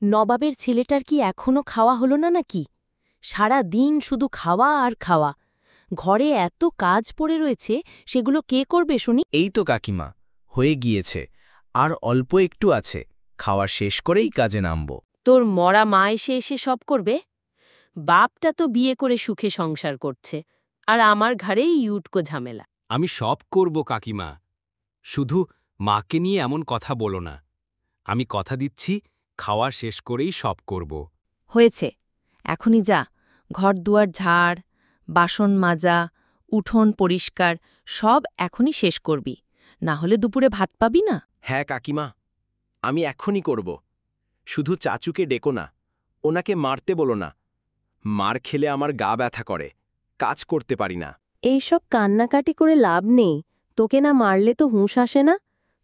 নবাবের ছেলেটার কি এখনো খাওয়া হলো না নাকি? সারা দিন শুধু খাওয়া আর খাওয়া। ঘরে এত কাজ পড়ে রয়েছে, সেগুলো কে করবে শুনি? এই তো কাকিমা, হয়ে গিয়েছে। আর অল্প একটু আছে, খাওয়া শেষ করেই কাজে নামব। তোর মরা মা এসে এসে সব করবে? বাপটা তো বিয়ে করে সুখে সংসার করছে, আর আমার ঘাড়েই ইউটকো ঝামেলা। আমি সব করব কাকিমা, শুধু মাকে নিয়ে এমন কথা বলো না। আমি কথা দিচ্ছি, খাওয়া শেষ করেই সব করব। হয়েছে, এখনই যা। ঘর দুয়ার ঝাড়, বাসন মাজা, উঠোন পরিষ্কার সব এখনই শেষ করবি, না হলে দুপুরে ভাত পাবি না। হ্যাঁ কাকিমা, আমি এক্ষুনি করব। শুধু চাচুকে ডেকো না, ওনাকে মারতে বলো না। মার খেলে আমার গা ব্যথা করে, কাজ করতে পারি না। এইসব কান্নাকাটি করে লাভ নেই, তোকে না মারলে তো হুঁশ আসে না।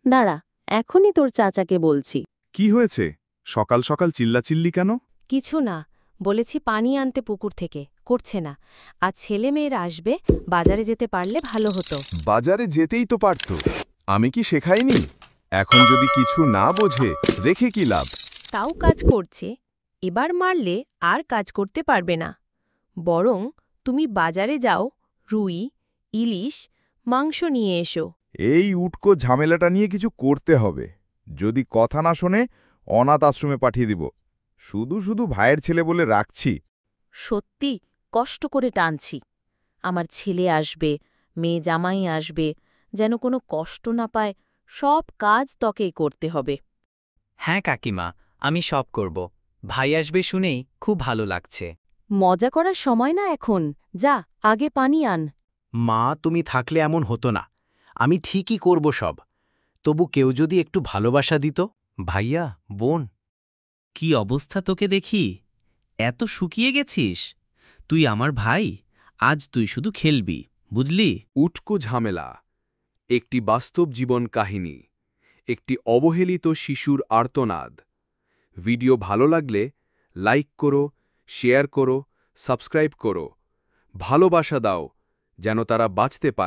দাঁড়া, এখনই তোর চাচাকে বলছি। কি হয়েছে? সকাল সকাল চিল্লাচিল্লি কেন? কিছু না, বলেছি পানি আনতে পুকুর থেকে, করছে না। আজ ছেলে মেয়েরা আসবে, বাজারে যেতে পারলে ভালো হতো। বাজারে যেতেই তো পারত, আমি কি শেখাইনি? এখন যদি কিছু না বোঝে রেখে কি লাভ? তাও কাজ করছে, এবার মারলে আর কাজ করতে পারবে না। বরং তুমি বাজারে যাও, রুই, ইলিশ, মাংস নিয়ে এসো। এই উটকো ঝামেলাটা নিয়ে কিছু করতে হবে। যদি কথা না শোনে অনাথ আশ্রমে পাঠিয়ে দিব। শুধু শুধু ভাইয়ের ছেলে বলে রাখছি। সত্যি কষ্ট করে টানছি। আমার ছেলে আসবে, মেয়ে জামাই আসবে, যেন কোনো কষ্ট না পায়। সব কাজ তকেই করতে হবে। হ্যাঁ কাকিমা, আমি সব করব। ভাই আসবে শুনেই খুব ভালো লাগছে। মজা করার সময় না এখন, যা আগে পানি আন। মা, তুমি থাকলে এমন হতো না। আমি ঠিকই করব সব। তবু কেউ যদি একটু ভালোবাসা দিত। ভাইয়া, বোন। কি অবস্থা তোকে দেখি, এত শুকিয়ে গেছিস? তুই আমার ভাই, আজ তুই শুধু খেলবি, বুঝলি? উটকো ঝামেলা, একটি বাস্তব জীবন কাহিনী, একটি অবহেলিত শিশুর আর্তনাদ। ভিডিও ভালো লাগলে লাইক করো, শেয়ার করো, সাবস্ক্রাইব করো। ভালোবাসা দাও, যেন তারা বাঁচতে পারে।